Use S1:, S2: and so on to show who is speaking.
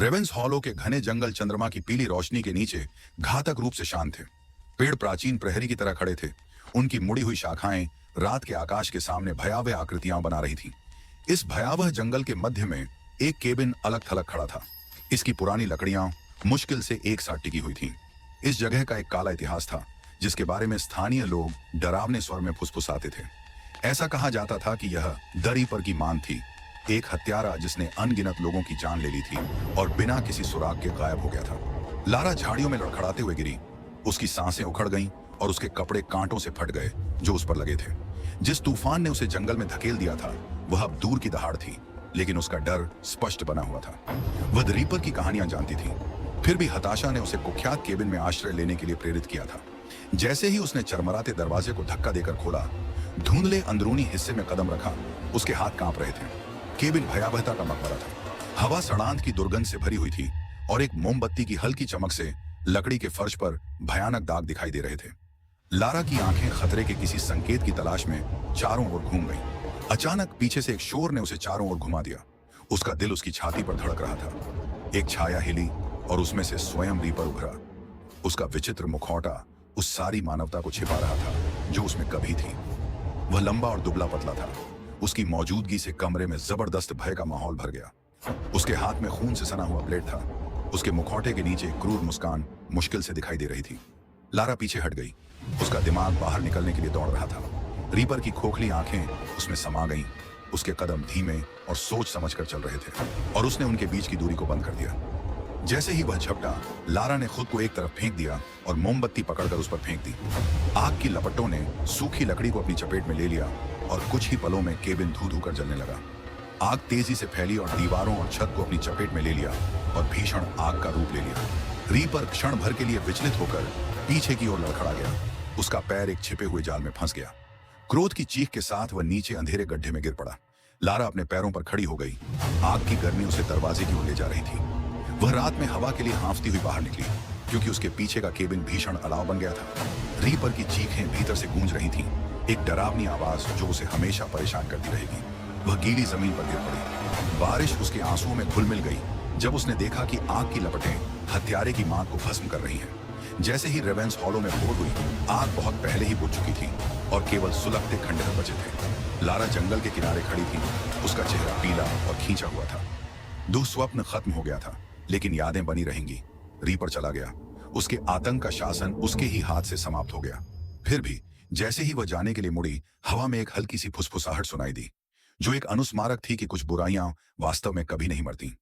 S1: Ravens hollow के घने जंगल चंद्रमा की पीली रोशनी के नीचे घातक रूप से शांत थे। पेड़ प्राचीन प्रहरी की तरह खड़े थे। उनकी मुड़ी हुई शाखाएं रात के आकाश के सामने भयावह आकृतियां बना रही थीं। इस भयावह जंगल के मध्य में एक केबिन अलग थलग खड़ा था। इसकी पुरानी लकड़ियां मुश्किल से एक साथ टिकी हुई थीं। इस जगह का एक काला इतिहास था जिसके बारे में स्थानीय लोग डरावने स्वर में फुसफुसाते थे। ऐसा कहा जाता था कि यह दरी पर की मान थी, एक हत्यारा जिसने अनगिनत लोगों की जान ले ली थी और बिना किसी सुराग के गायब हो गया था। लारा झाड़ियों में लड़खड़ाते हुए गिरी। उसकी सांसें उखड़ गईं और उसके कपड़े कांटों से फट गए जो उस पर लगे थे। जिस तूफान ने उसे जंगल में धकेल दिया था वह अब दूर की दहाड़ थी, लेकिन उसका डर स्पष्ट बना हुआ था। वह द रीपर की कहानियां जानती थी, फिर भी हताशा ने उसे कुख्यात केबिन में आश्रय लेने के लिए प्रेरित किया था। जैसे ही उसने चरमराते दरवाजे को धक्का देकर खोला, धुंधले अंदरूनी हिस्से में कदम रखा, उसके हाथ कांप रहे थे। केबिन भयावहता का मकबरा था। हवा सड़ांत की दुर्गंध से भरी हुई थी और एक मोमबत्ती की हल्की चमक से लकड़ी के फर्श पर भयानक दाग दिखाई दे रहे थे। लारा की आंखें खतरे के किसी संकेत की तलाश में चारों ओर घूम गईं। अचानक पीछे से एक शोर ने उसे चारों ओर घुमा दिया। उसका दिल उसकी छाती पर धड़क रहा था। एक छाया हिली और उसमें से स्वयं रीपर उभरा। उसका विचित्र मुखौटा उस सारी मानवता को छिपा रहा था जो उसमें कभी थी। वह लंबा और दुबला पतला था। उसकी मौजूदगी से कमरे में जबरदस्त भय का माहौल भर गया। उसके हाथ में खून से सना हुआ ब्लेड था। उसके मुखौटे के नीचे एक क्रूर मुस्कान मुश्किल से दिखाई दे रही थी। लारा पीछे हट गई। उसका दिमाग बाहर निकलने के लिए दौड़ रहा था। रीपर की खोखली आंखें उसमें समा गईं। उसके कदम धीमे और सोच समझकर चल रहे थे और उसने उनके बीच की दूरी को बंद कर दिया। जैसे ही वह झपटा, लारा ने खुद को एक तरफ फेंक दिया और मोमबत्ती पकड़कर उस पर फेंक दी। आग की लपटों ने सूखी लकड़ी को अपनी चपेट में ले लिया और कुछ ही पलों में केबिन धू धू कर जलने लगा। आग तेजी से फैली और दीवारों और छत को अपनी चपेट में ले लिया और भीषण आग का रूप ले लिया। रीपर क्षण भर के लिए विचलित होकर पीछे की ओर लड़खड़ा गया। उसका पैर एक छिपे हुए जाल में फंस गया। क्रोध की चीख के साथ वह नीचे अंधेरे गड्ढे में गिर पड़ा। लारा अपने पैरों पर खड़ी हो गई। आग की गर्मी उसे दरवाजे की ओर ले जा रही थी। वह रात में हवा के लिए हाँफती हुई बाहर निकली क्योंकि उसके पीछे का केबिन भीषण अलाव बन गया था। रीपर की चीखें भीतर से गूंज रही थीं, एक डरावनी आवाज जो उसे हमेशा परेशान करती रहेगी। वह गीली जमीन पर गिर पड़ी। बारिश उसके आंसुओं में घुल मिल गई जब उसने देखा कि आग की लपटें हत्यारे की मां को भस्म कर रही हैं। जैसे ही रेवेंस हॉलो में भोर हुई, आग बहुत पहले ही बुझ चुकी थी और केवल सुलगते खंडहर बचे थे। लारा जंगल के किनारे खड़ी थी। उसका चेहरा पीला और खींचा हुआ था। दुःस्वप्न खत्म हो गया था, लेकिन यादें बनी रहेंगी। रीपर चला गया। उसके आतंक का शासन उसके ही हाथ से समाप्त हो गया। फिर भी जैसे ही वह जाने के लिए मुड़ी, हवा में एक हल्की सी फुसफुसाहट सुनाई दी, जो एक अनुस्मारक थी कि कुछ बुराइयां वास्तव में कभी नहीं मरती।